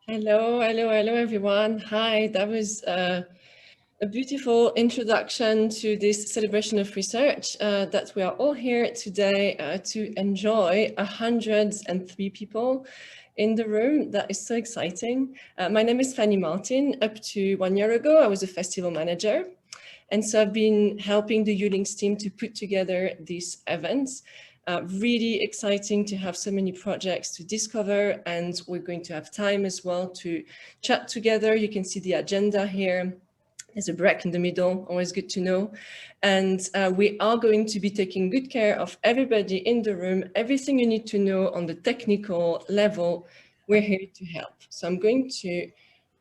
Hello, everyone. Hi, that was a beautiful introduction to this celebration of research that we are all here today to enjoy. 103 people in the room. That is so exciting. My name is Fanny Martin. Up to 1 year ago, I was a festival manager. And so I've been helping the ULinks team to put together these events. Really exciting to have so many projects to discover, and we're going to have time as well to chat together. You can see the agenda here. There's a break in the middle, always good to know. And we are going to be taking good care of everybody in the room. Everything you need to know on the technical level, we're here to help. So I'm going to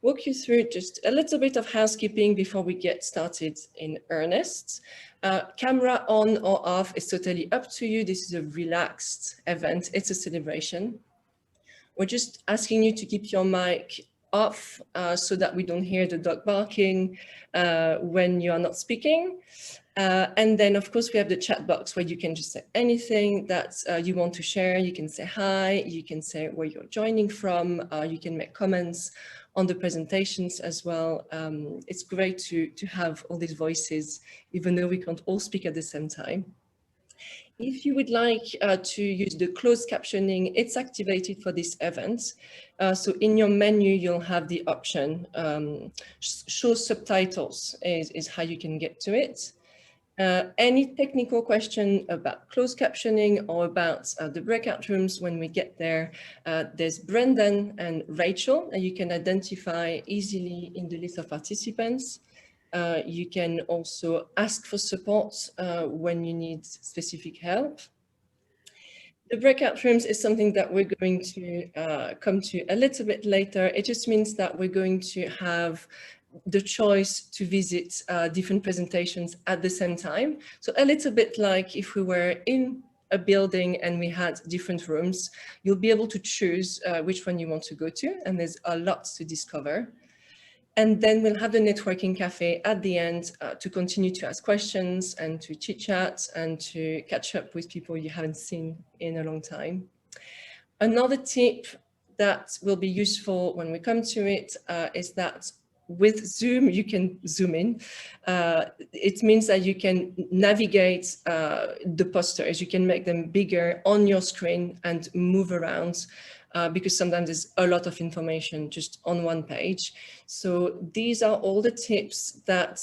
walk you through just a little bit of housekeeping before we get started in earnest. Camera on or off is totally up to you. This is a relaxed event. It's a celebration. We're just asking you to keep your mic off so that we don't hear the dog barking when you are not speaking. And then, of course, we have the chat box where you can just say anything that you want to share. You can say hi, you can say where you're joining from, you can make comments on the presentations as well. It's great to have all these voices, even though we can't all speak at the same time. If you would like to use the closed captioning, it's activated for this event. So in your menu, you'll have the option, show subtitles is how you can get to it. Any technical question about closed captioning or about the breakout rooms when we get there, there's Brendan and Rachel, and you can identify easily in the list of participants. You can also ask for support when you need specific help. The breakout rooms is something that we're going to come to a little bit later. It just means that we're going to have the choice to visit different presentations at the same time. So a little bit like if we were in a building and we had different rooms, you'll be able to choose which one you want to go to, and there's a lot to discover. And then we'll have the networking cafe at the end to continue to ask questions and to chit chat and to catch up with people you haven't seen in a long time. Another tip that will be useful when we come to it is that with Zoom, you can zoom in. It means that you can navigate the posters. You can make them bigger on your screen and move around because sometimes there's a lot of information just on one page. So these are all the tips that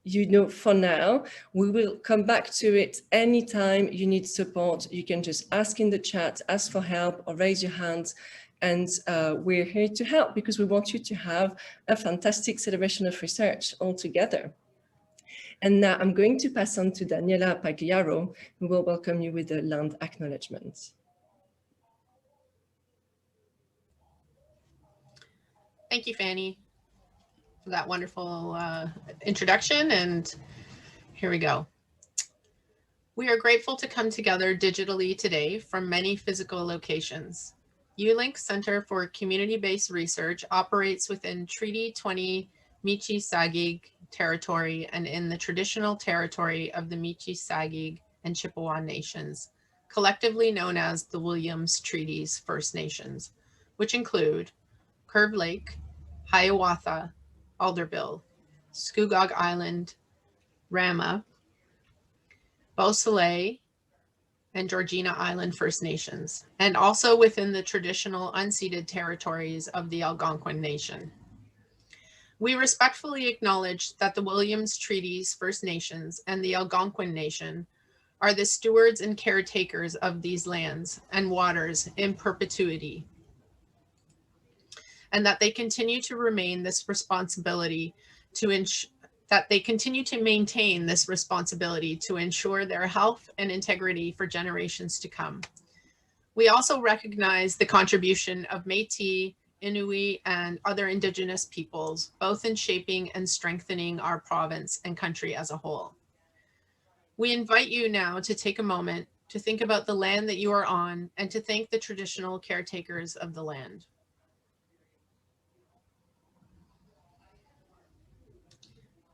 you know for now. We will come back to it anytime you need support. You can just ask in the chat, ask for help, or raise your hand. And we're here to help because we want you to have a fantastic celebration of research all together. And now I'm going to pass on to Daniela Pagliaro, who will welcome you with the land acknowledgement. Thank you, Fanny, for that wonderful introduction. And here we go. We are grateful to come together digitally today from many physical locations. ULinks Center for Community-Based Research operates within Treaty 20 Michi-Sagig territory and in the traditional territory of the Michi-Sagig and Chippewa Nations, collectively known as the Williams Treaties First Nations, which include Curve Lake, Hiawatha, Alderville, Scugog Island, Rama, Beausoleil, and Georgina Island First Nations, and also within the traditional unceded territories of the Algonquin Nation. We respectfully acknowledge that the Williams Treaties First Nations and the Algonquin Nation are the stewards and caretakers of these lands and waters in perpetuity, and that they continue to remain this responsibility to maintain this responsibility to ensure their health and integrity for generations to come. We also recognize the contribution of Métis, Inuit, and other Indigenous peoples, both in shaping and strengthening our province and country as a whole. We invite you now to take a moment to think about the land that you are on and to thank the traditional caretakers of the land.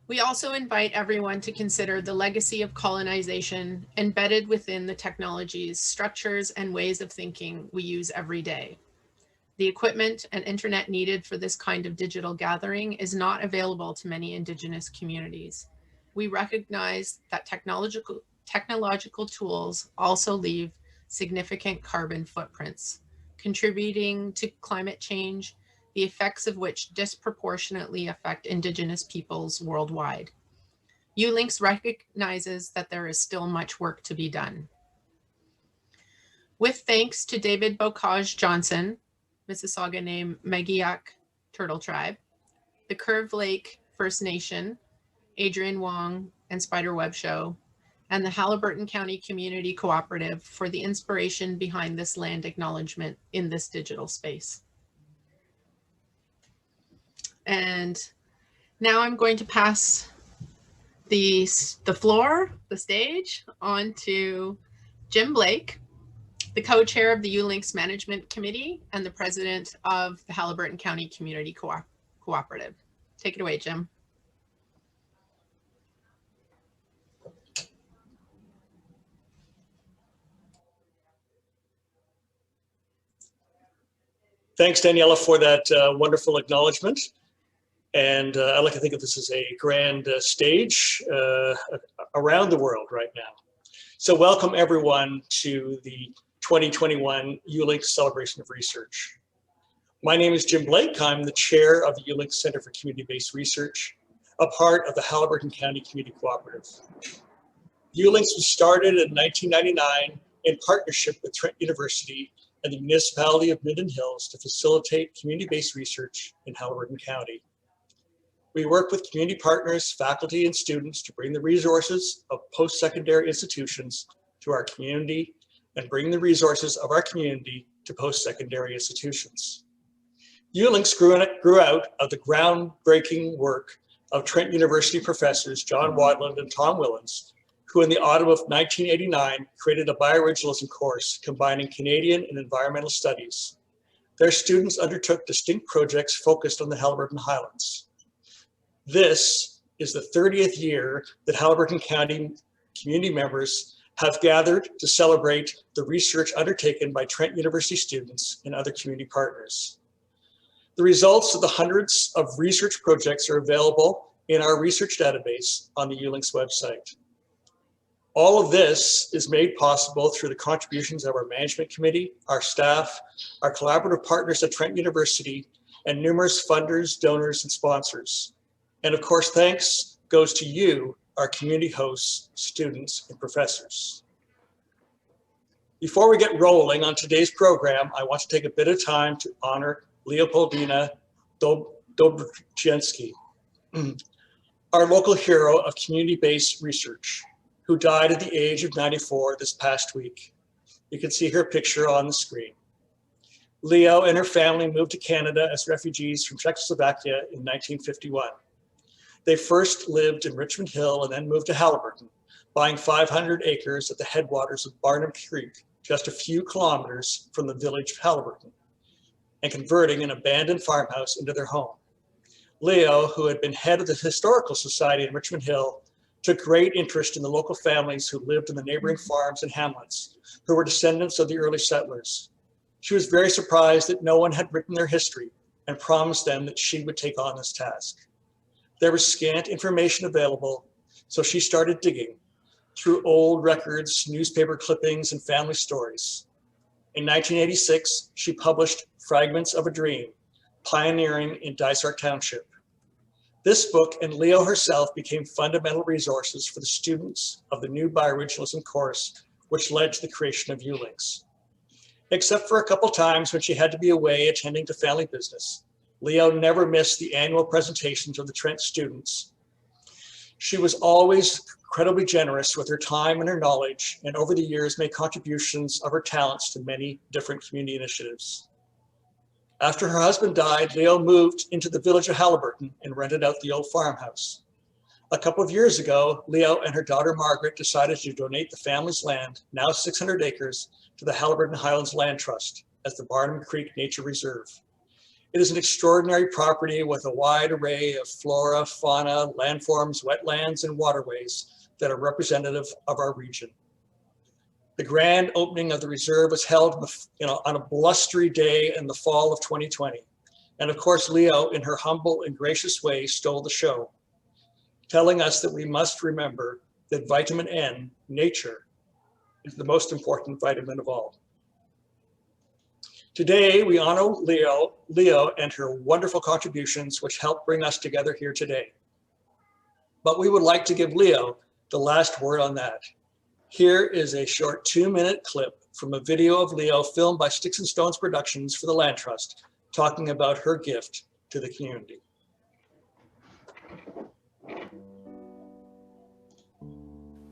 We also invite everyone to consider the legacy of colonization embedded within the technologies, structures, and ways of thinking we use every day. The equipment and internet needed for this kind of digital gathering is not available to many Indigenous communities. We recognize that technological tools also leave significant carbon footprints, contributing to climate change, the effects of which disproportionately affect Indigenous peoples worldwide. ULinks recognizes that there is still much work to be done. With thanks to David Bocage Johnson, Mississauga name Magiak Turtle Tribe, the Curve Lake First Nation, Adrian Wong and Spiderweb Show, and the Haliburton County Community Cooperative for the inspiration behind this land acknowledgement in this digital space. And now I'm going to pass the stage, on to Jim Blake, the co-chair of the ULinks Management Committee and the president of the Haliburton County Community Cooperative. Take it away, Jim. Thanks, Daniela, for that wonderful acknowledgement. And I like to think of this as a grand stage around the world right now. So welcome everyone to the 2021 ULinks Celebration of Research. My name is Jim Blake. I'm the chair of the ULinks Center for Community-Based Research, a part of the Haliburton County Community Cooperative. ULinks was started in 1999 in partnership with Trent University and the municipality of Minden Hills to facilitate community-based research in Haliburton County. We work with community partners, faculty, and students to bring the resources of post-secondary institutions to our community and bring the resources of our community to post-secondary institutions. ULinks grew out of the groundbreaking work of Trent University professors John Wadland and Tom Willans, who in the autumn of 1989 created a biooriginalism course combining Canadian and environmental studies. Their students undertook distinct projects focused on the Haliburton Highlands. This is the 30th year that Haliburton County community members have gathered to celebrate the research undertaken by Trent University students and other community partners. The results of the hundreds of research projects are available in our research database on the ULinks website. All of this is made possible through the contributions of our management committee, our staff, our collaborative partners at Trent University, and numerous funders, donors, and sponsors. And of course, thanks goes to you, our community hosts, students, and professors. Before we get rolling on today's program, I want to take a bit of time to honor Leopoldina Dobrzynsky, our local hero of community-based research, who died at the age of 94 this past week. You can see her picture on the screen. Leo and her family moved to Canada as refugees from Czechoslovakia in 1951. They first lived in Richmond Hill and then moved to Haliburton, buying 500 acres at the headwaters of Barnum Creek, just a few kilometers from the village of Haliburton, and converting an abandoned farmhouse into their home. Leo, who had been head of the Historical Society in Richmond Hill, took great interest in the local families who lived in the neighboring farms and hamlets, who were descendants of the early settlers. She was very surprised that no one had written their history and promised them that she would take on this task. There was scant information available, so she started digging through old records, newspaper clippings, and family stories. In 1986, she published Fragments of a Dream, pioneering in Dysart Township. This book and Leo herself became fundamental resources for the students of the new biooriginalism course, which led to the creation of ULinks. Except for a couple times when she had to be away attending to family business, Leo never missed the annual presentations of the Trent students. She was always incredibly generous with her time and her knowledge, and over the years made contributions of her talents to many different community initiatives. After her husband died, Leo moved into the village of Haliburton and rented out the old farmhouse. A couple of years ago, Leo and her daughter Margaret decided to donate the family's land, now 600 acres, to the Haliburton Highlands Land Trust as the Barnum Creek Nature Reserve. It is an extraordinary property with a wide array of flora, fauna, landforms, wetlands, and waterways that are representative of our region. The grand opening of the reserve was held on a blustery day in the fall of 2020. And of course, Leo, in her humble and gracious way, stole the show, telling us that we must remember that vitamin N, nature, is the most important vitamin of all. Today, we honor Leo and her wonderful contributions, which helped bring us together here today. But we would like to give Leo the last word on that. Here is a short 2-minute clip from a video of Leo filmed by Sticks and Stones Productions for the Land Trust, talking about her gift to the community.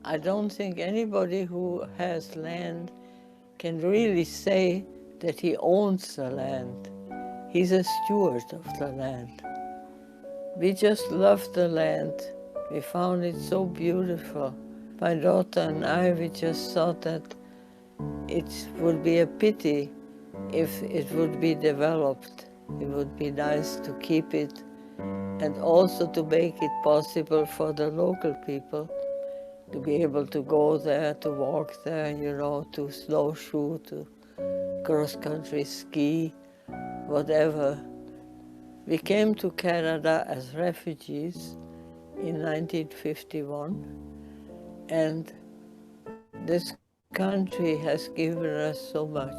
I don't think anybody who has land can really say that he owns the land. He's a steward of the land. We just love the land. We found it so beautiful. My daughter and I, we just thought that it would be a pity if it would be developed. It would be nice to keep it and also to make it possible for the local people to be able to go there, to walk there, you know, to snowshoe, to cross-country ski, whatever. We came to Canada as refugees in 1951, and this country has given us so much.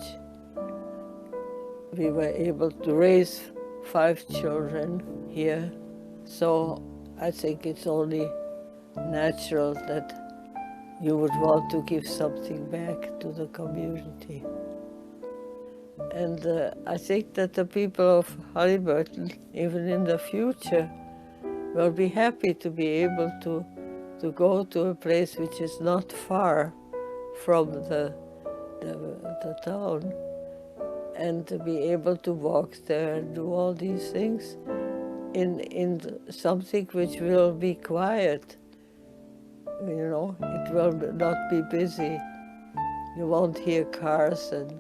We were able to raise 5 children here, so I think it's only natural that you would want to give something back to the community. And I think that the people of Haliburton, even in the future, will be happy to be able to go to a place which is not far from the town, and to be able to walk there and do all these things in something which will be quiet. You know, it will not be busy. You won't hear cars, and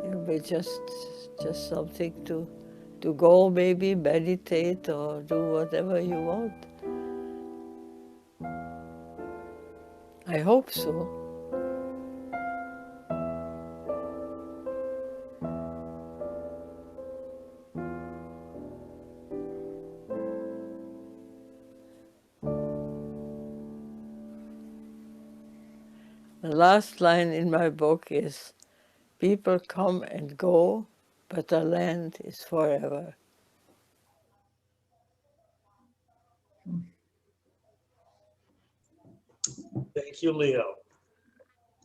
it'll be just something to go, maybe meditate or do whatever you want. I hope so. The last line in my book is, "People come and go, but the land is forever." Thank you, Leo.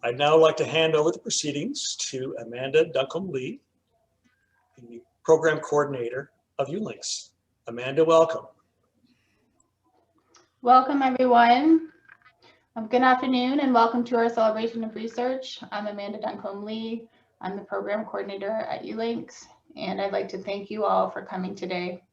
I'd now like to hand over the proceedings to Amanda Duncombe-Lee, the program coordinator of ULinks. Amanda, welcome. Welcome, everyone. Good afternoon and welcome to our celebration of research. I'm Amanda Duncombe-Lee. I'm the program coordinator at ULinks, and I'd like to thank you all for coming today.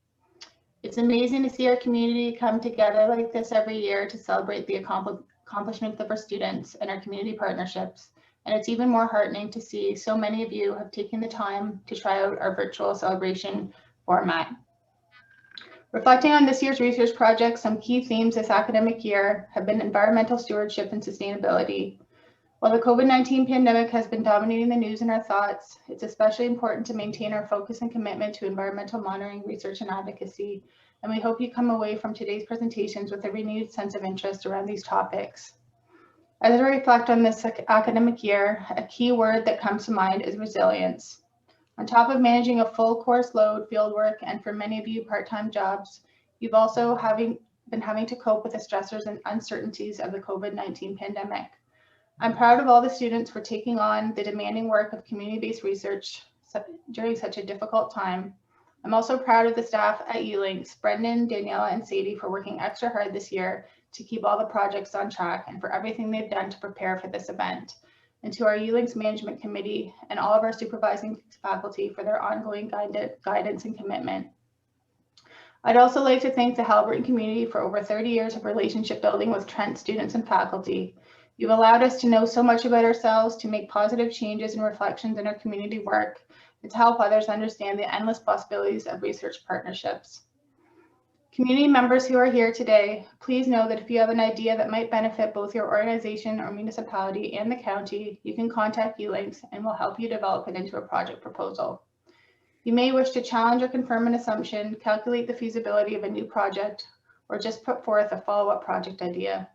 It's amazing to see our community come together like this every year to celebrate the accomplishments of our students and our community partnerships. And it's even more heartening to see so many of you have taken the time to try out our virtual celebration format. Reflecting on this year's research project, some key themes this academic year have been environmental stewardship and sustainability. While the COVID-19 pandemic has been dominating the news and our thoughts, it's especially important to maintain our focus and commitment to environmental monitoring, research, and advocacy. And we hope you come away from today's presentations with a renewed sense of interest around these topics. As I reflect on this academic year, a key word that comes to mind is resilience. On top of managing a full course load, fieldwork, and for many of you part-time jobs, you've also been having to cope with the stressors and uncertainties of the COVID-19 pandemic. I'm proud of all the students for taking on the demanding work of community-based research during such a difficult time. I'm also proud of the staff at ULinks, Brendan, Daniela, and Sadie, for working extra hard this year to keep all the projects on track and for everything they've done to prepare for this event. And to our ULinks Management Committee and all of our supervising faculty for their ongoing guidance and commitment. I'd also like to thank the Haliburton community for over 30 years of relationship building with Trent students and faculty. You've allowed us to know so much about ourselves, to make positive changes and reflections in our community work, and to help others understand the endless possibilities of research partnerships. Community members who are here today, please know that if you have an idea that might benefit both your organization or municipality and the county, you can contact ULinks and we'll help you develop it into a project proposal. You may wish to challenge or confirm an assumption, calculate the feasibility of a new project, or just put forth a follow-up project idea.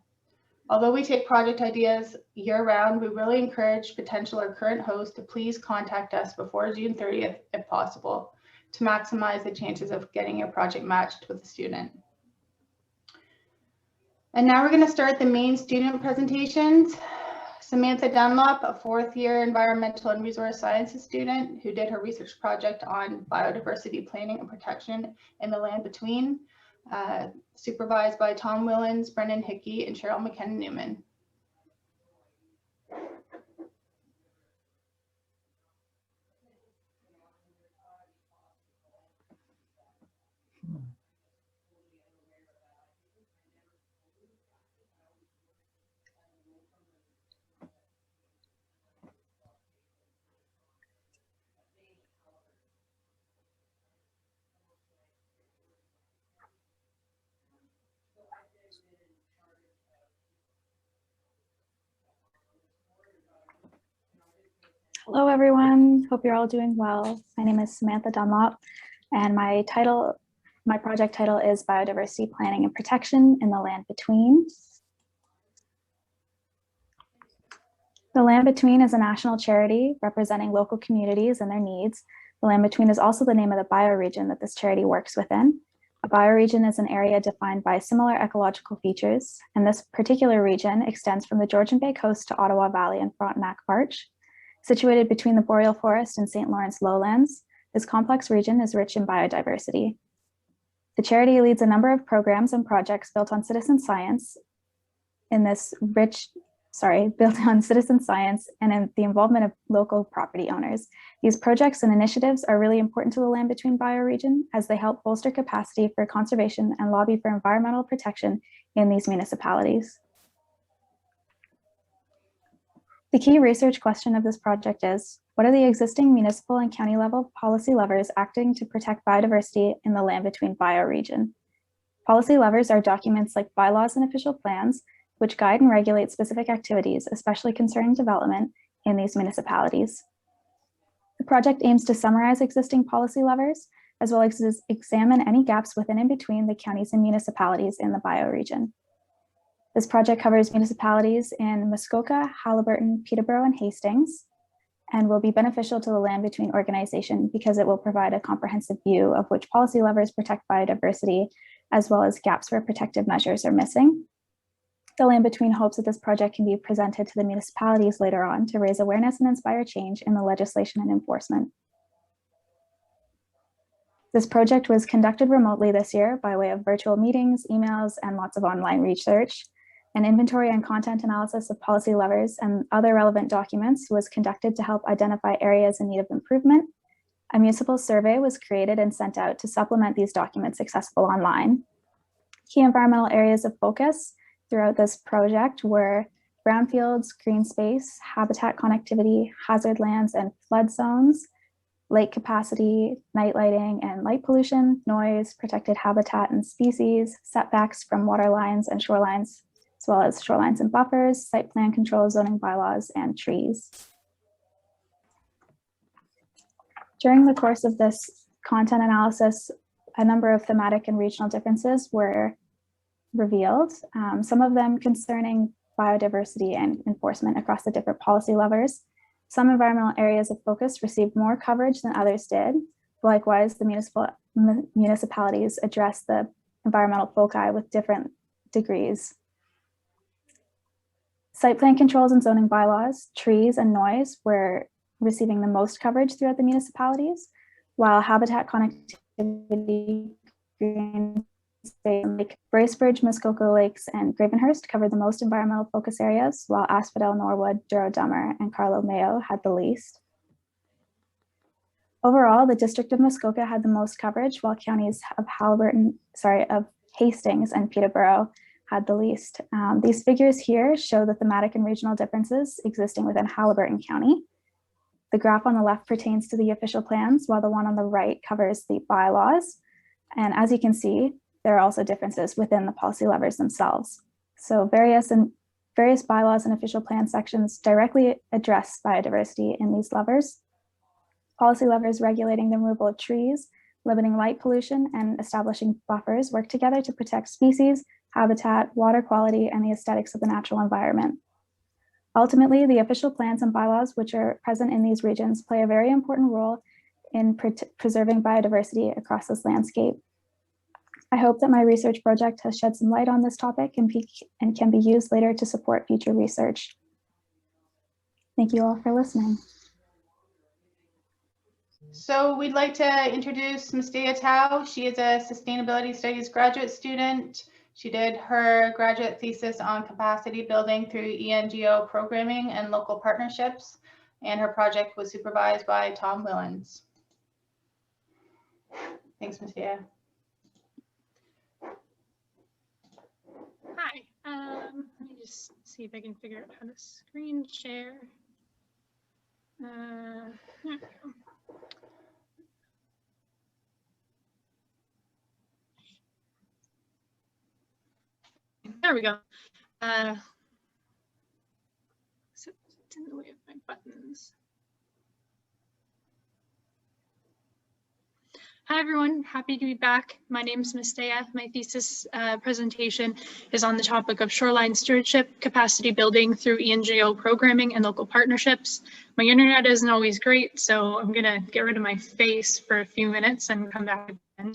Although we take project ideas year-round, we really encourage potential or current hosts to please contact us before June 30th, if possible, to maximize the chances of getting your project matched with a student. And now we're going to start the main student presentations. Samantha Dunlop, a fourth-year environmental and resource sciences student who did her research project on biodiversity planning and protection in the land between, supervised by Tom Willens, Brendan Hickey, and Cheryl McKenna-Newman. Hello, everyone. Hope you're all doing well. My name is Samantha Dunlop, and my project title is Biodiversity Planning and Protection in the Land Between. The Land Between is a national charity representing local communities and their needs. The Land Between is also the name of the bioregion that this charity works within. A bioregion is an area defined by similar ecological features, and this particular region extends from the Georgian Bay coast to Ottawa Valley and Frontenac Marsh. Situated between the Boreal Forest and St. Lawrence lowlands, this complex region is rich in biodiversity. The charity leads a number of programs and projects built on citizen science and in the involvement of local property owners. These projects and initiatives are really important to the Land Between bioregion as they help bolster capacity for conservation and lobby for environmental protection in these municipalities. The key research question of this project is, what are the existing municipal and county level policy levers acting to protect biodiversity in the Land Between bioregion? Policy levers are documents like bylaws and official plans, which guide and regulate specific activities, especially concerning development in these municipalities. The project aims to summarize existing policy levers, as well as examine any gaps within and between the counties and municipalities in the bioregion. This project covers municipalities in Muskoka, Haliburton, Peterborough, and Hastings, and will be beneficial to the Land Between organization because it will provide a comprehensive view of which policy levers protect biodiversity, as well as gaps where protective measures are missing. The Land Between hopes that this project can be presented to the municipalities later on to raise awareness and inspire change in the legislation and enforcement. This project was conducted remotely this year by way of virtual meetings, emails, and lots of online research. An inventory and content analysis of policy levers and other relevant documents was conducted to help identify areas in need of improvement. A municipal survey was created and sent out to supplement these documents accessible online. Key environmental areas of focus throughout this project were brownfields, green space, habitat connectivity, hazard lands and flood zones, lake capacity, night lighting and light pollution, noise, protected habitat and species, setbacks from water lines and shorelines, as well as shorelines and buffers, site plan control, zoning bylaws, and trees. During the course of this content analysis, a number of thematic and regional differences were revealed, some of them concerning biodiversity and enforcement across the different policy levers. Some environmental areas of focus received more coverage than others did. Likewise, the municipalities addressed the environmental foci with different degrees. Site plan controls and zoning bylaws, trees and noise were receiving the most coverage throughout the municipalities, while habitat connectivity, green space, like Bracebridge, Muskoka Lakes, and Gravenhurst covered the most environmental focus areas, while Asphodel, Norwood, Douro-Dummer, and Carlow Mayo had the least. Overall, the District of Muskoka had the most coverage, while counties of Hastings and Peterborough had the least. These figures here show the thematic and regional differences existing within Haliburton County. The graph on the left pertains to the official plans, while the one on the right covers the bylaws. And as you can see, there are also differences within the policy levers themselves. So various bylaws and official plan sections directly address biodiversity in these levers. Policy levers regulating the removal of trees, limiting light pollution, and establishing buffers work together to protect species, habitat, water quality, and the aesthetics of the natural environment. Ultimately, the official plans and bylaws which are present in these regions play a very important role in preserving biodiversity across this landscape. I hope that my research project has shed some light on this topic and can be used later to support future research. Thank you all for listening. So we'd like to introduce Ms. Dea Tao. She is a Sustainability Studies graduate student. She did her graduate thesis on capacity building through ENGO programming and local partnerships, and her project was supervised by Tom Willens. Thanks, Ms. Dea. Hi, let me just see if I can figure out how to screen share. There we go. There we go. So it's in the way of my buttons. Hi everyone, happy to be back. My name is Ms. Dea. My thesis presentation is on the topic of shoreline stewardship, capacity building through ENGO programming and local partnerships. My internet isn't always great, so I'm gonna get rid of my face for a few minutes and come back again.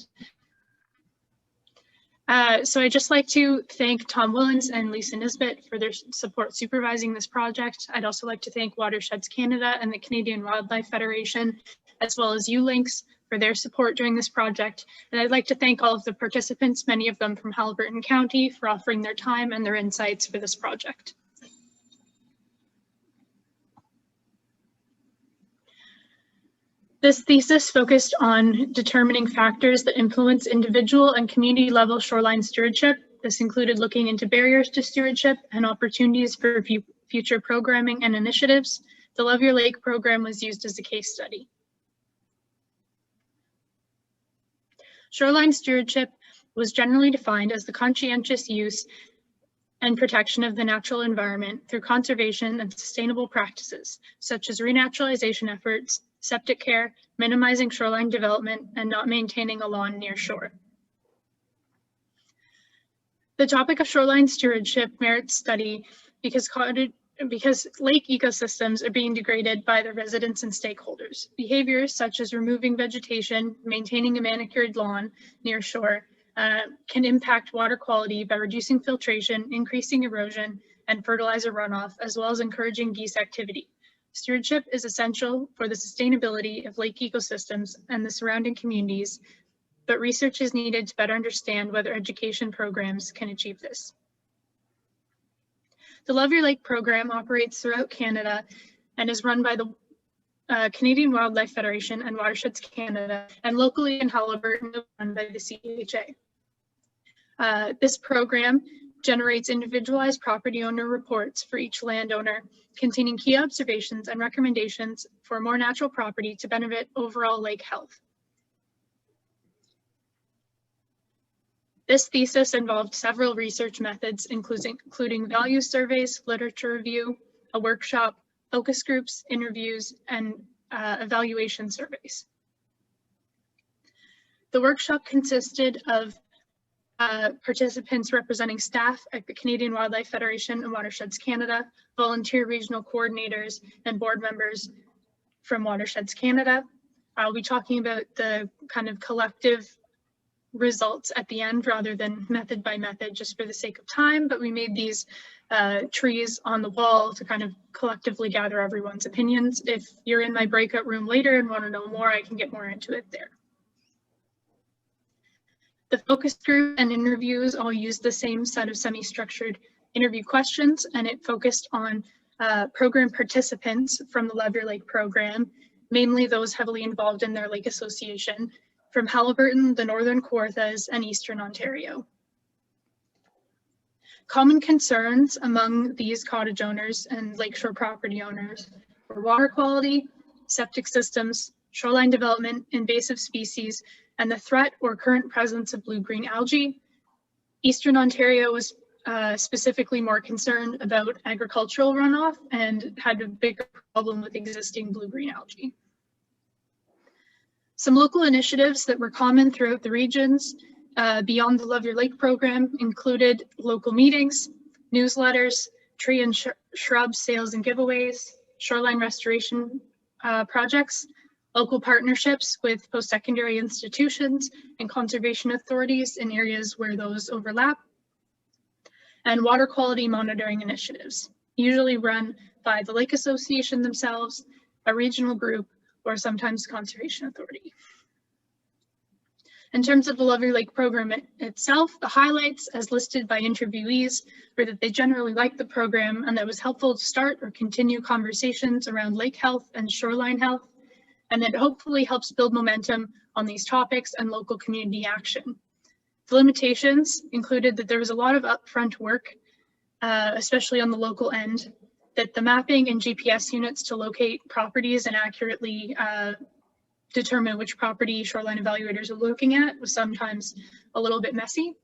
So I'd just like to thank Tom Willens and Lisa Nisbet for their support supervising this project. I'd also like to thank Watersheds Canada and the Canadian Wildlife Federation, as well as ULinks for their support during this project. And I'd like to thank all of the participants, many of them from Haliburton County, for offering their time and their insights for this project. This thesis focused on determining factors that influence individual and community level shoreline stewardship. This included looking into barriers to stewardship and opportunities for future programming and initiatives. The Love Your Lake program was used as a case study. Shoreline stewardship was generally defined as the conscientious use and protection of the natural environment through conservation and sustainable practices, such as renaturalization efforts, septic care, minimizing shoreline development, and not maintaining a lawn near shore. The topic of shoreline stewardship merits study because lake ecosystems are being degraded by the residents and stakeholders. Behaviors such as removing vegetation, maintaining a manicured lawn near shore can impact water quality by reducing filtration, increasing erosion, and fertilizer runoff, as well as encouraging geese activity. Stewardship is essential for the sustainability of lake ecosystems and the surrounding communities, but research is needed to better understand whether education programs can achieve this. The Love Your Lake program operates throughout Canada and is run by the Canadian Wildlife Federation and Watersheds Canada, and locally in Haliburton run by the CHA. This program generates individualized property owner reports for each landowner containing key observations and recommendations for more natural property to benefit overall lake health. This thesis involved several research methods, including value surveys, literature review, a workshop, focus groups, interviews, and evaluation surveys. The workshop consisted of participants representing staff at the Canadian Wildlife Federation and Watersheds Canada, volunteer regional coordinators, and board members from Watersheds Canada. I'll be talking about the kind of collective results at the end rather than method by method just for the sake of time, but we made these trees on the wall to kind of collectively gather everyone's opinions. If you're in my breakout room later and want to know more, I can get more into it there. The focus group and interviews all used the same set of semi-structured interview questions, and it focused on program participants from the Love Your Lake program, mainly those heavily involved in their lake association, from Haliburton, the Northern Kawarthas, and Eastern Ontario. Common concerns among these cottage owners and lakeshore property owners were water quality, septic systems, shoreline development, invasive species, and the threat or current presence of blue-green algae. Eastern Ontario was specifically more concerned about agricultural runoff and had a bigger problem with existing blue-green algae. Some local initiatives that were common throughout the regions beyond the Love Your Lake program included local meetings, newsletters, tree and shrub sales and giveaways, shoreline restoration projects, local partnerships with post-secondary institutions and conservation authorities in areas where those overlap, and water quality monitoring initiatives, usually run by the Lake Association themselves, a regional group, or sometimes Conservation Authority. In terms of the Love Your Lake program itself, the highlights as listed by interviewees were that they generally liked the program and that it was helpful to start or continue conversations around lake health and shoreline health, and that hopefully helps build momentum on these topics and local community action. The limitations included that there was a lot of upfront work, especially on the local end, that the mapping and GPS units to locate properties and accurately determine which property shoreline evaluators are looking at was sometimes a little bit messy,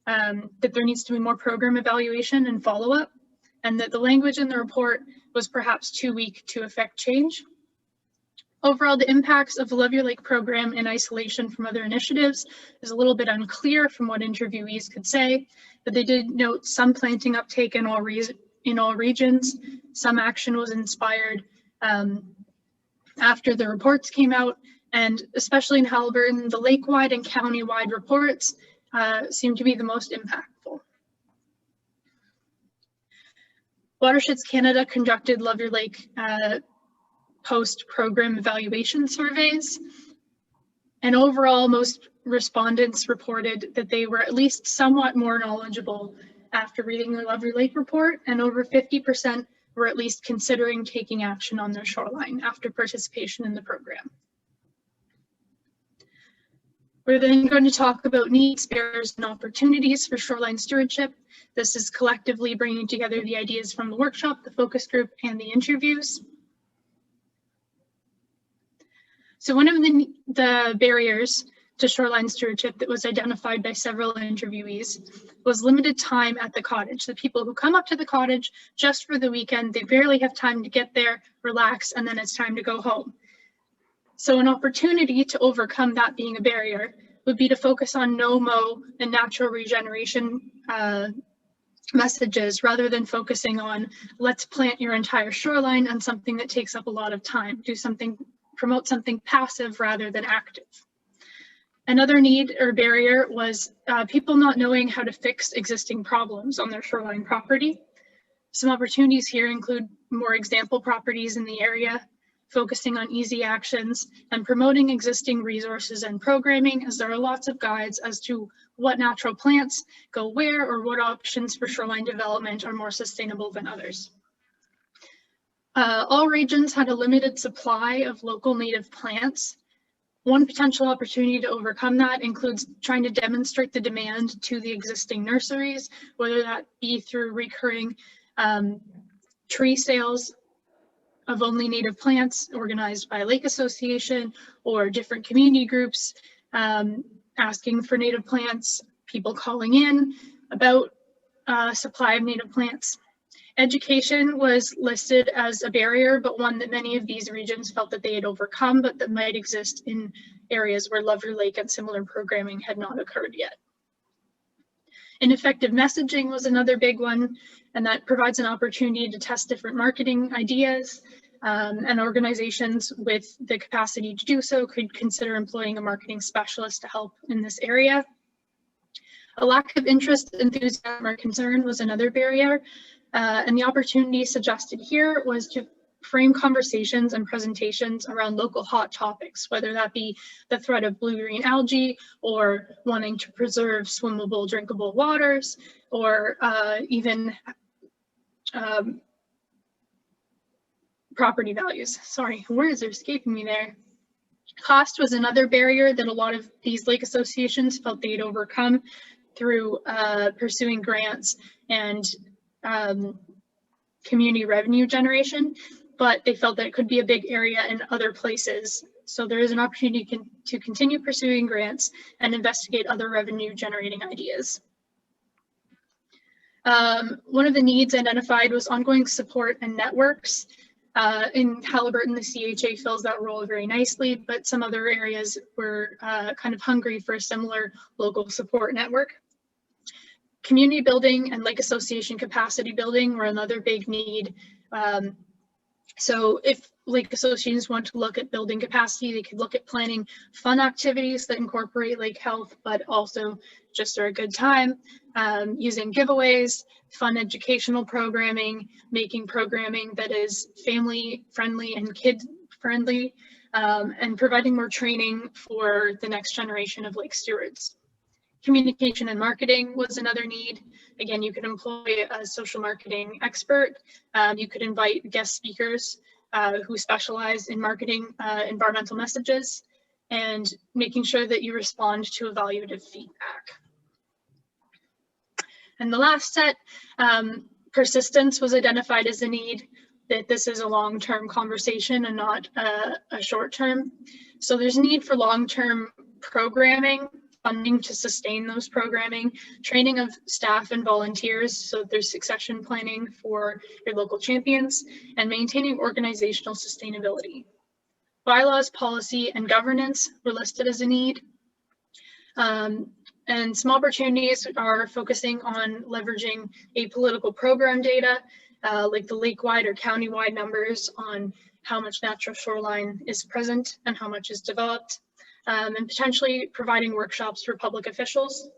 that there needs to be more program evaluation and follow-up, and that the language in the report was perhaps too weak to affect change. Overall, the impacts of the Love Your Lake program in isolation from other initiatives is a little bit unclear from what interviewees could say, but they did note some planting uptake in all regions. Some action was inspired after the reports came out, and especially in Haliburton, the lake-wide and county-wide reports seem to be the most impactful. Watersheds Canada conducted Love Your Lake post-program evaluation surveys, and overall most respondents reported that they were at least somewhat more knowledgeable after reading the Love Your Lake report, and over 50% were at least considering taking action on their shoreline after participation in the program. We're then going to talk about needs, barriers, and opportunities for shoreline stewardship. This is collectively bringing together the ideas from the workshop, the focus group, and the interviews. So one of the barriers to shoreline stewardship that was identified by several interviewees was limited time at the cottage. The people who come up to the cottage just for the weekend, they barely have time to get there, relax, and then it's time to go home. So an opportunity to overcome that being a barrier would be to focus on no-mow and natural regeneration messages rather than focusing on let's plant your entire shoreline on something that takes up a lot of time. Promote something passive rather than active. Another need or barrier was people not knowing how to fix existing problems on their shoreline property. Some opportunities here include more example properties in the area, focusing on easy actions, and promoting existing resources and programming, as there are lots of guides as to what natural plants go where or what options for shoreline development are more sustainable than others. All regions had a limited supply of local native plants. One potential opportunity to overcome that includes trying to demonstrate the demand to the existing nurseries, whether that be through recurring tree sales of only native plants organized by a lake association or different community groups asking for native plants, people calling in about supply of native plants. Education was listed as a barrier, but one that many of these regions felt that they had overcome, but that might exist in areas where Love Your Lake and similar programming had not occurred yet. Ineffective messaging was another big one, and that provides an opportunity to test different marketing ideas, and organizations with the capacity to do so could consider employing a marketing specialist to help in this area. A lack of interest, enthusiasm, or concern was another barrier. And the opportunity suggested here was to frame conversations and presentations around local hot topics, whether that be the threat of blue-green algae or wanting to preserve swimmable, drinkable waters, or even property values. Sorry, words are escaping me there. Cost was another barrier that a lot of these lake associations felt they'd overcome through pursuing grants and community revenue generation. but they felt that it could be a big area in other places. So there is an opportunity to continue pursuing grants and investigate other revenue generating ideas. One of the needs identified was ongoing support and networks. In Halliburton, the CHA fills that role very nicely, but some other areas were kind of hungry for a similar local support network. Community building and lake association capacity building were another big need. So if lake associations want to look at building capacity, they could look at planning fun activities that incorporate lake health, but also just are a good time, using giveaways, fun educational programming, making programming that is family friendly and kid friendly, and providing more training for the next generation of lake stewards. Communication and marketing was another need. Again, you could employ a social marketing expert. You could invite guest speakers who specialize in marketing environmental messages, and making sure that you respond to evaluative feedback. And the last set, persistence was identified as a need, that this is a long-term conversation and not a short-term. So there's a need for long-term programming, funding to sustain those programming, training of staff and volunteers, so there's succession planning for your local champions, and maintaining organizational sustainability. Bylaws, policy, and governance were listed as a need. And some opportunities are focusing on leveraging apolitical program data, like the lake-wide or county-wide numbers on how much natural shoreline is present and how much is developed. And potentially providing workshops for public officials.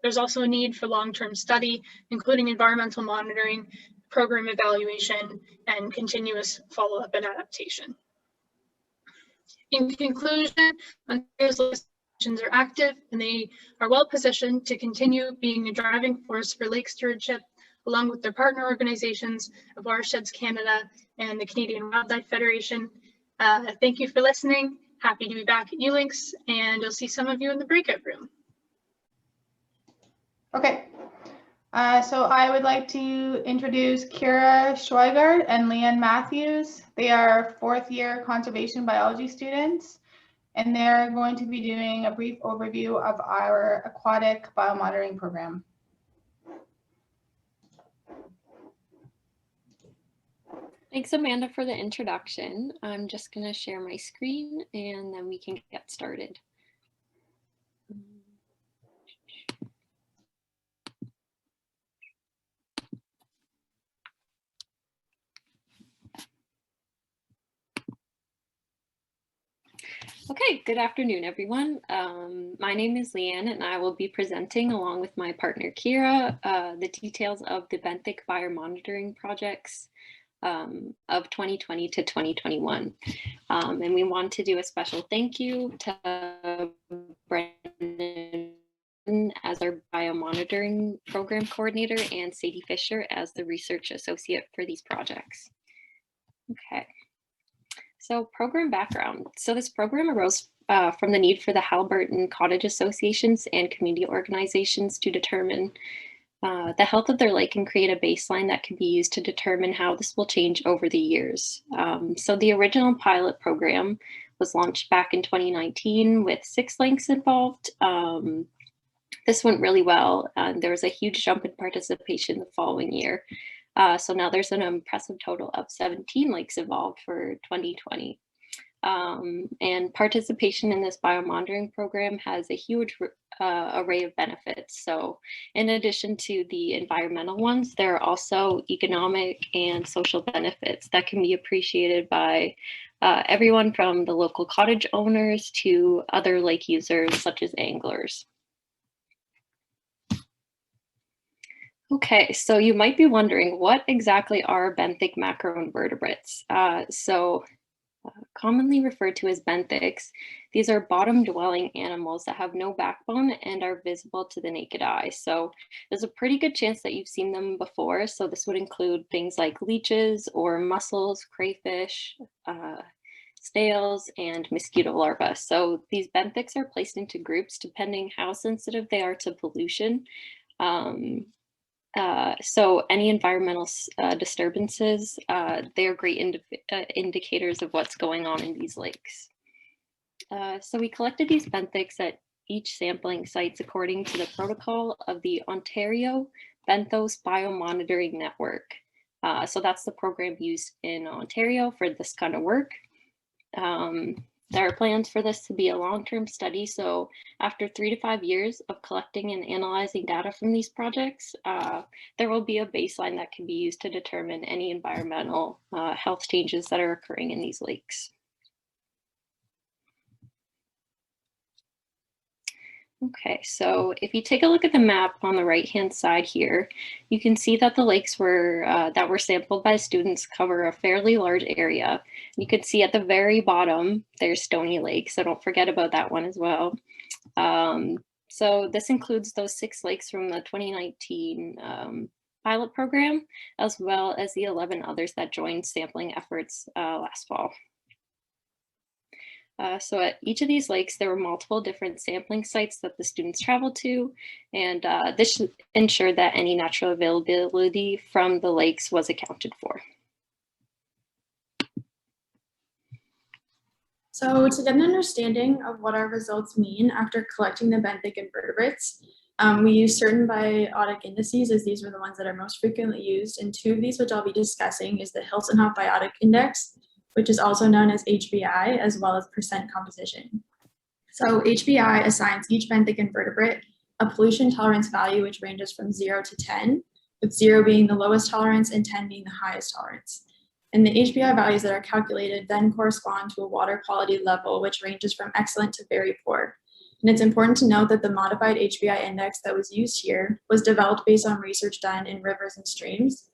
There's also a need for long-term study, including environmental monitoring, program evaluation, and continuous follow-up and adaptation. In conclusion, Ontario's legislations are active and they are well positioned to continue being a driving force for lake stewardship, along with their partner organizations of Watersheds Canada and the Canadian Wildlife Federation. Thank you for listening. Happy to be back at ULinks, and I'll see some of you in the breakout room. Okay, so I would like to introduce Kira Schweiger and Leanne Matthews. They are fourth-year conservation biology students, and they're going to be doing a brief overview of our aquatic biomonitoring program. Thanks, Amanda, for the introduction. I'm just going to share my screen and then we can get started. Okay, good afternoon, everyone. My name is Leanne, and I will be presenting along with my partner, Kira, the details of the Benthic fire monitoring projects of 2020 to 2021. And we want to do a special thank you to Brendan as our biomonitoring program coordinator and Sadie Fisher as the research associate for these projects. Okay. So program background. So this program arose from the need for the Halliburton cottage associations and community organizations to determine the health of their lake and create a baseline that can be used to determine how this will change over the years. So the original pilot program was launched back in 2019 with 6 lakes involved. This went really well. There was a huge jump in participation the following year. So now there's an impressive total of 17 lakes involved for 2020. And participation in this biomonitoring program has a huge array of benefits. So in addition to the environmental ones, there are also economic and social benefits that can be appreciated by everyone from the local cottage owners to other lake users such as anglers. Okay, so you might be wondering, what exactly are benthic macroinvertebrates? Commonly referred to as benthics, these are bottom-dwelling animals that have no backbone and are visible to the naked eye. So there's a pretty good chance that you've seen them before. So this would include things like leeches or mussels, crayfish, snails, and mosquito larvae. So these benthics are placed into groups depending how sensitive they are to pollution. So any environmental disturbances, they're great indicators of what's going on in these lakes. So we collected these benthics at each sampling sites according to the protocol of the Ontario Benthos Biomonitoring Network. So that's the program used in Ontario for this kind of work. There are plans for this to be a long-term study. So after 3 to 5 years of collecting and analyzing data from these projects, there will be a baseline that can be used to determine any environmental health changes that are occurring in these lakes. Okay, so if you take a look at the map on the right-hand side here, you can see that the lakes that were sampled by students cover a fairly large area. You can see at the very bottom, there's Stony Lake, so don't forget about that one as well. So this includes those 6 lakes from the 2019 pilot program, as well as the 11 others that joined sampling efforts last fall. So at each of these lakes, there were multiple different sampling sites that the students traveled to, and this ensured that any natural availability from the lakes was accounted for. So to get an understanding of what our results mean after collecting the benthic invertebrates, we use certain biotic indices, as these were the ones that are most frequently used, and 2 of these, which I'll be discussing, is the Hilsenhof Biotic Index, which is also known as HBI, as well as percent composition. So HBI assigns each benthic invertebrate a pollution tolerance value, which ranges from 0 to 10, with 0 being the lowest tolerance and 10 being the highest tolerance. And the HBI values that are calculated then correspond to a water quality level, which ranges from excellent to very poor. And it's important to note that the modified HBI index that was used here was developed based on research done in rivers and streams.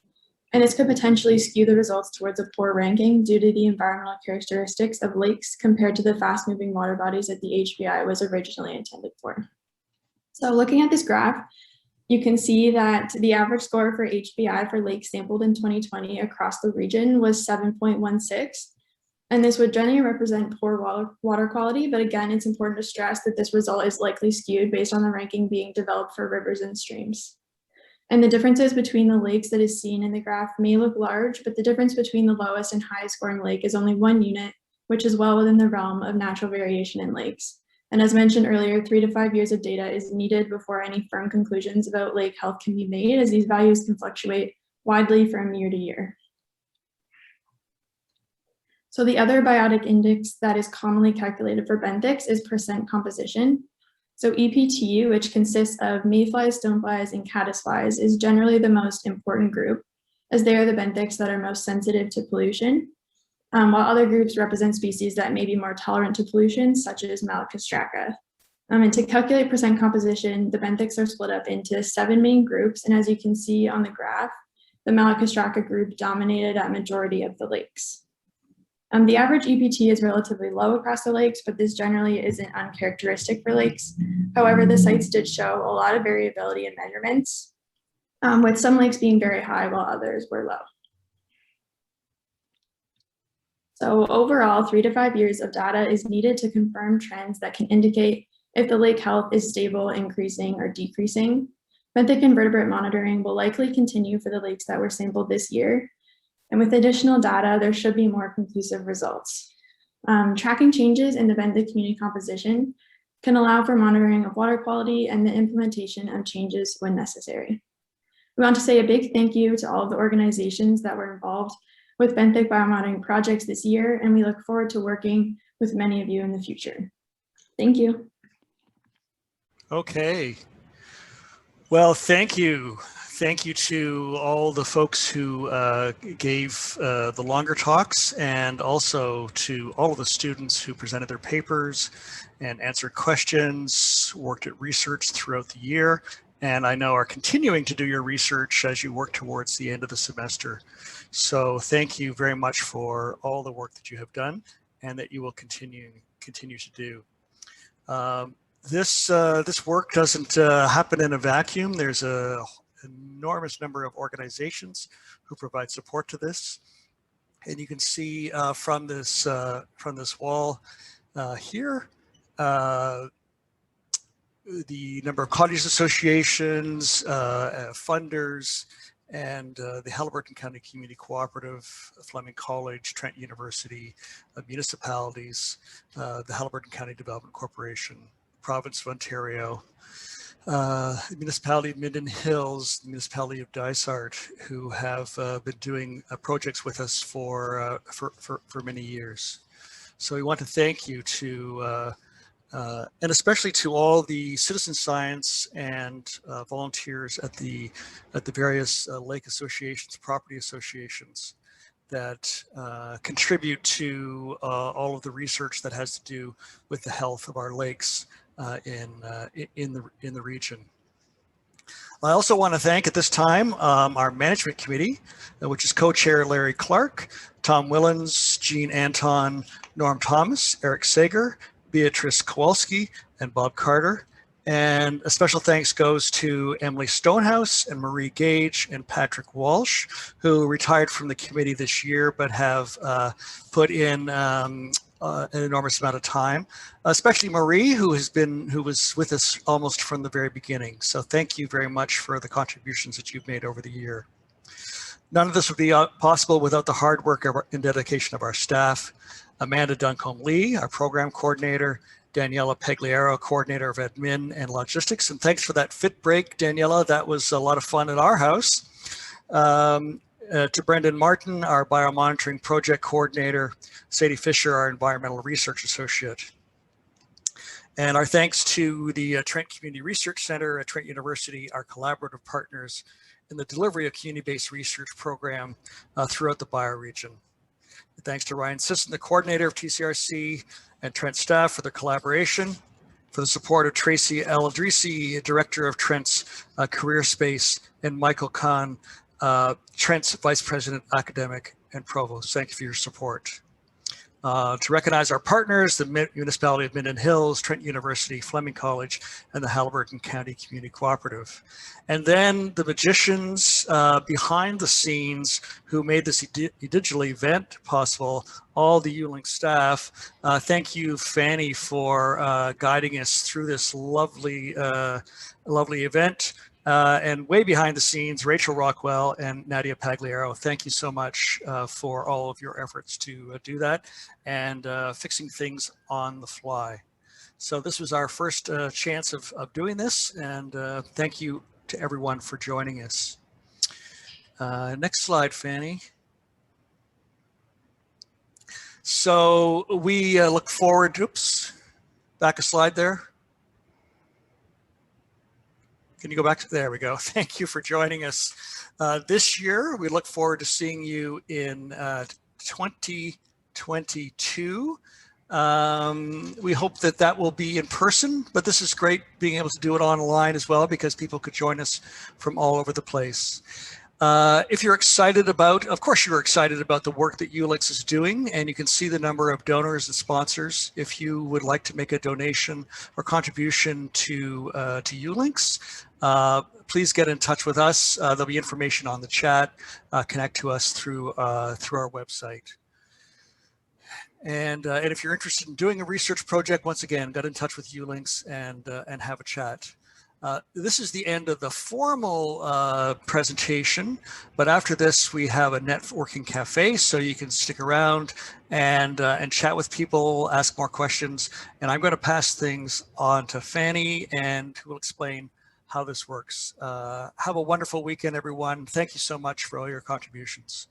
And this could potentially skew the results towards a poor ranking due to the environmental characteristics of lakes compared to the fast-moving water bodies that the HBI was originally intended for. So looking at this graph, you can see that the average score for HBI for lakes sampled in 2020 across the region was 7.16. And this would generally represent poor water quality, but again, it's important to stress that this result is likely skewed based on the ranking being developed for rivers and streams. And the differences between the lakes that is seen in the graph may look large, but the difference between the lowest and highest scoring lake is only 1 unit, which is well within the realm of natural variation in lakes. And as mentioned earlier, 3 to 5 years of data is needed before any firm conclusions about lake health can be made, as these values can fluctuate widely from year to year. So the other biotic index that is commonly calculated for benthics is percent composition. So EPT, which consists of mayflies, stoneflies, and caddisflies, is generally the most important group, as they are the benthics that are most sensitive to pollution, while other groups represent species that may be more tolerant to pollution, such as Malacostraca. And to calculate percent composition, the benthics are split up into 7 main groups, and as you can see on the graph, the Malacostraca group dominated a majority of the lakes. The average EPT is relatively low across the lakes, but this generally isn't uncharacteristic for lakes. However, the sites did show a lot of variability in measurements, with some lakes being very high while others were low. So overall, 3 to 5 years of data is needed to confirm trends that can indicate if the lake health is stable, increasing, or decreasing. Benthic invertebrate monitoring will likely continue for the lakes that were sampled this year. And with additional data, there should be more conclusive results. Tracking changes in the benthic community composition can allow for monitoring of water quality and the implementation of changes when necessary. We want to say a big thank you to all of the organizations that were involved with benthic biomonitoring projects this year, and we look forward to working with many of you in the future. Thank you. Okay. Well, thank you. Thank you to all the folks who gave the longer talks, and also to all of the students who presented their papers and answered questions, worked at research throughout the year, and I know are continuing to do your research as you work towards the end of the semester. So thank you very much for all the work that you have done and that you will continue to do. This work doesn't happen in a vacuum. There's an enormous number of organizations who provide support to this, and you can see from this wall here, the number of cottage associations, funders, and the Haliburton County Community Cooperative, Fleming College, Trent University, municipalities, the Haliburton County Development Corporation, Province of Ontario, the Municipality of Minden Hills, the Municipality of Dysart, who have been doing projects with us for many years. So we want to thank you to and especially to all the citizen science and volunteers at the various lake associations, property associations that contribute to all of the research that has to do with the health of our lakes in the region. I also want to thank at this time our management committee, which is co-chair Larry Clark, Tom Willens, Jean Anton, Norm Thomas, Eric Sager, Beatrice Kowalski, and Bob Carter. And a special thanks goes to Emily Stonehouse and Marie Gage and Patrick Walsh, who retired from the committee this year, but have put in an enormous amount of time, especially Marie, who was with us almost from the very beginning. So thank you very much for the contributions that you've made over the year. None of this would be possible without the hard work and dedication of our staff. Amanda Duncombe-Lee, our program coordinator, Daniela Pagliaro, coordinator of admin and logistics. And thanks for that fit break, Daniela. That was a lot of fun at our house. To Brendan Martin, our biomonitoring project coordinator, Sadie Fisher, our environmental research associate. And our thanks to the Trent Community Research Center at Trent University, our collaborative partners in the delivery of community-based research program throughout the bioregion. Thanks to Ryan Sisson, the coordinator of TCRC, and Trent staff for their collaboration, for the support of Tracy Eldrisi, director of Trent's Career Space, and Michael Kahn, Trent's Vice President, Academic and Provost. Thank you for your support. To recognize our partners, the Municipality of Minden Hills, Trent University, Fleming College, and the Haliburton County Community Cooperative. And then the magicians behind the scenes who made this digital event possible, all the ULink staff. Thank you, Fanny, for guiding us through this lovely event. And way behind the scenes, Rachel Rockwell and Nadia Pagliaro, thank you so much for all of your efforts to do that and fixing things on the fly. So this was our first chance of doing this, and thank you to everyone for joining us. Next slide, Fanny. So we look forward, oops, back a slide there. Can you go back to, there we go. Thank you for joining us. This year, we look forward to seeing you in 2022. We hope that that will be in person, but this is great being able to do it online as well because people could join us from all over the place. If you're excited about, of course you're excited about the work that ULIX is doing, and you can see the number of donors and sponsors. If you would like to make a donation or contribution to ULINX, please get in touch with us. There'll be information on the chat. Connect to us through our website. And if you're interested in doing a research project, once again, get in touch with ULINX and have a chat. This is the end of the formal presentation, but after this we have a networking cafe, so you can stick around and chat with people, ask more questions. And I'm going to pass things on to Fanny, and who will explain how this works. Have a wonderful weekend, everyone. Thank you so much for all your contributions.